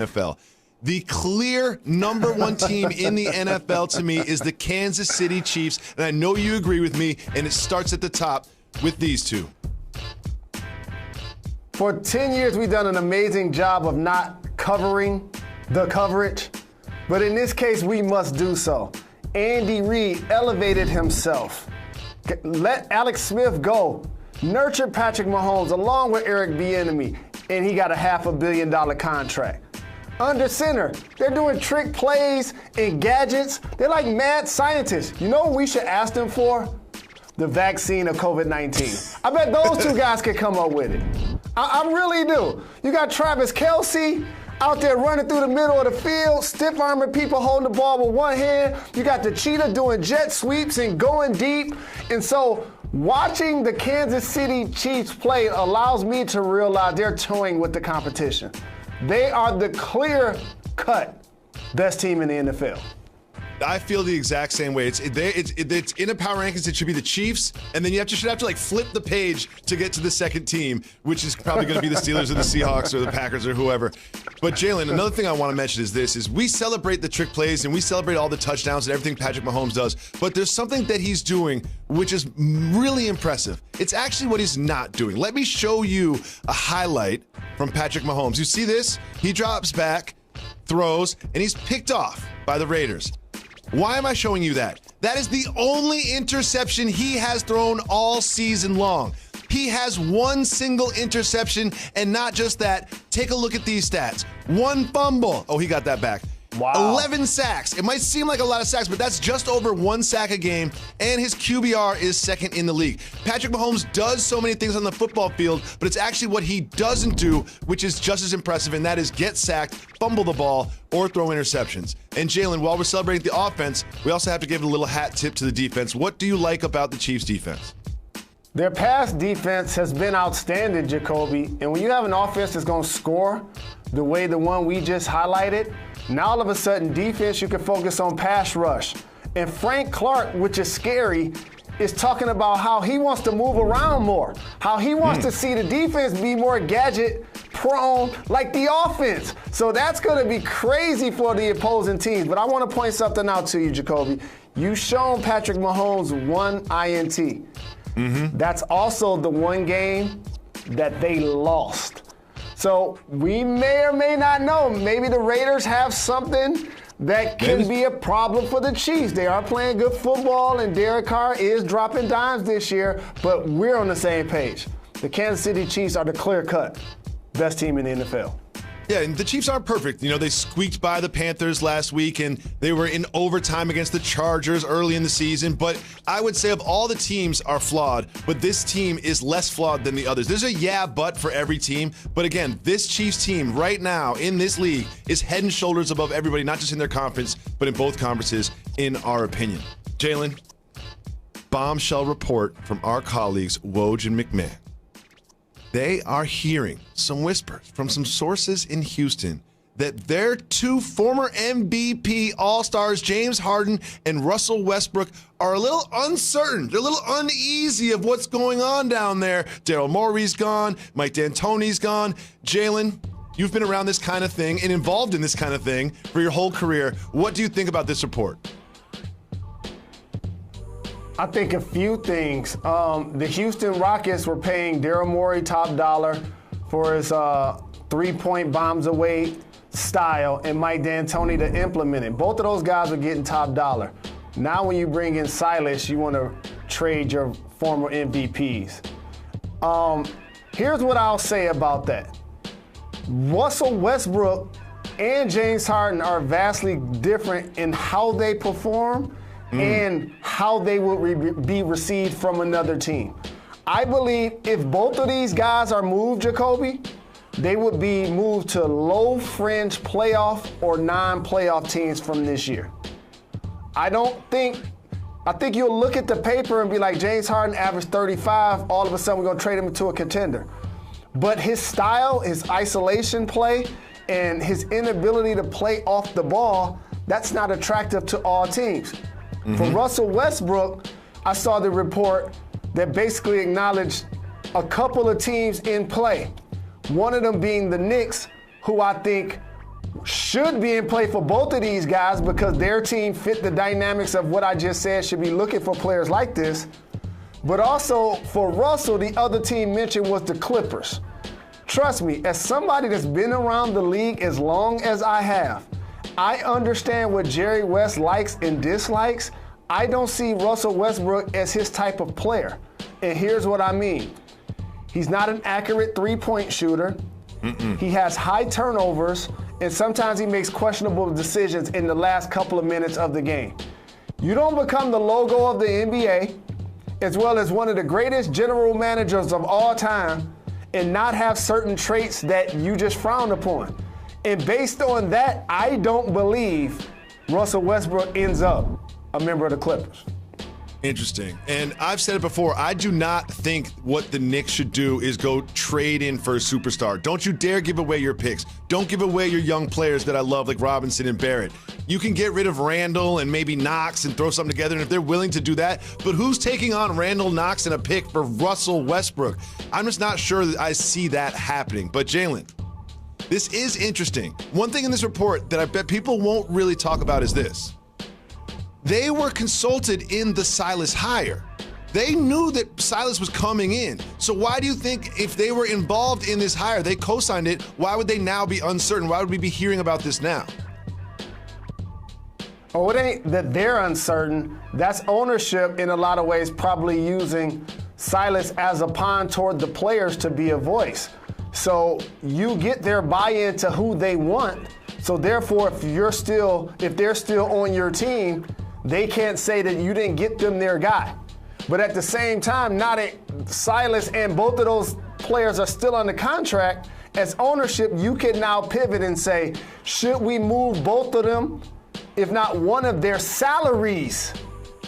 NFL. The clear number one team in the NFL to me is the Kansas City Chiefs, and I know you agree with me, and it starts at the top with these two. For 10 years, we've done an amazing job of not covering the coverage, but in this case, we must do so. Andy Reid elevated himself. Let Alex Smith go. Nurtured Patrick Mahomes along with Eric Bieniemy, and he got a $500 million contract. Under center, they're doing trick plays and gadgets. They're like mad scientists. You know what we should ask them for? The vaccine of COVID-19. I bet those two guys could come up with it. I really do. You got Travis Kelce out there running through the middle of the field, stiff-arming people holding the ball with one hand. You got the cheetah doing jet sweeps and going deep. And so watching the Kansas City Chiefs play allows me to realize they're toying with the competition. They are the clear-cut best team in the NFL. I feel the exact same way. It's in a power rankings. It should be the Chiefs, and then you should have to like flip the page to get to the second team, which is probably going to be the Steelers or the Seahawks or the Packers or whoever. But Jalen, another thing I want to mention is this: is we celebrate the trick plays and we celebrate all the touchdowns and everything Patrick Mahomes does. But there's something that he's doing which is really impressive. It's actually what he's not doing. Let me show you a highlight from Patrick Mahomes. You see this? He drops back, throws, and he's picked off by the Raiders. Why am I showing you that? That is the only interception he has thrown all season long. He has one single interception, and not just that. Take a look at these stats. One fumble. Oh, he got that back. Wow. 11 sacks. It might seem like a lot of sacks, but that's just over 1 sack a game, and his QBR is second in the league. Patrick Mahomes does so many things on the football field, but it's actually what he doesn't do, which is just as impressive, and that is get sacked, fumble the ball, or throw interceptions. And Jalen, while we're celebrating the offense, we also have to give a little hat tip to the defense. What do you like about the Chiefs' defense? Their pass defense has been outstanding, Jacoby. And when you have an offense that's going to score the way the one we just highlighted, now all of a sudden defense, you can focus on pass rush. And Frank Clark, which is scary, is talking about how he wants to move around more, how he wants to see the defense be more gadget prone like the offense. So that's going to be crazy for the opposing teams. But I want to point something out to you, Jacoby. You've shown Patrick Mahomes one INT. That's also the one game that they lost. So we may or may not know. Maybe the Raiders have something that can be a problem for the Chiefs. They are playing good football, and Derek Carr is dropping dimes this year, but we're on the same page. The Kansas City Chiefs are the clear-cut best team in the NFL. Yeah, and the Chiefs aren't perfect. You know, they squeaked by the Panthers last week, and they were in overtime against the Chargers early in the season. But I would say of all the teams are flawed, but this team is less flawed than the others. There's a but for every team. But again, this Chiefs team right now in this league is head and shoulders above everybody, not just in their conference, but in both conferences, in our opinion. Jalen, bombshell report from our colleagues, Woj and McMahon. They are hearing some whispers from some sources in Houston that their two former MVP All-Stars, James Harden and Russell Westbrook, are a little uncertain. They're a little uneasy of what's going on down there. Daryl Morey's gone. Mike D'Antoni's gone. Jalen, you've been around this kind of thing and involved in this kind of thing for your whole career. What do you think about this report? I think a few things. The Houston Rockets were paying Daryl Morey top dollar for his three-point bombs away style, and Mike D'Antoni to implement it. Both of those guys are getting top dollar. Now when you bring in Silas, you want to trade your former MVPs. Here's what I'll say about that. Russell Westbrook and James Harden are vastly different in how they perform and how they would be received from another team. I believe if both of these guys are moved, Jacoby, they would be moved to low-fringe playoff or non-playoff teams from this year. I think you'll look at the paper and be like, James Harden averaged 35, all of a sudden we're going to trade him into a contender. But his style, his isolation play, and his inability to play off the ball, that's not attractive to all teams. For Russell Westbrook, I saw the report that basically acknowledged a couple of teams in play. One of them being the Knicks, who I think should be in play for both of these guys because their team fit the dynamics of what I just said, should be looking for players like this. But also for Russell, the other team mentioned was the Clippers. Trust me, as somebody that's been around the league as long as I have, I understand what Jerry West likes and dislikes. I don't see Russell Westbrook as his type of player. And here's what I mean. He's not an accurate three-point shooter. He has high turnovers, and sometimes he makes questionable decisions in the last couple of minutes of the game. You don't become the logo of the NBA, as well as one of the greatest general managers of all time, and not have certain traits that you just frown upon. And based on that, I don't believe Russell Westbrook ends up a member of the Clippers. Interesting. And I've said it before, I do not think what the Knicks should do is go trade in for a superstar. Don't you dare give away your picks. Don't give away your young players that I love like Robinson and Barrett. You can get rid of Randall and maybe Knox and throw something together, and if they're willing to do that, but who's taking on Randall, Knox, and a pick for Russell Westbrook? I'm just not sure that I see that happening. But Jalen, this is interesting. One thing in this report that I bet people won't really talk about is this. They were consulted in the Silas hire. They knew that Silas was coming in. So why do you think if they were involved in this hire, they co-signed it, why would they now be uncertain? Why would we be hearing about this now? Oh, it ain't that they're uncertain. That's ownership in a lot of ways probably using Silas as a pawn toward the players to be a voice. So you get their buy-in to who they want. So therefore, if they're still on your team, they can't say that you didn't get them their guy. But at the same time, now that Silas and both of those players are still under contract, as ownership, you can now pivot and say, should we move both of them, if not one of their salaries,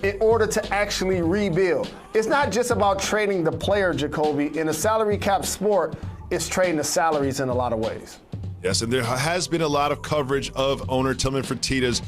in order to actually rebuild? It's not just about trading the player, Jacoby. In a salary cap sport, it's trading the salaries in a lot of ways. Yes, and there has been a lot of coverage of owner Tillman Fertitta's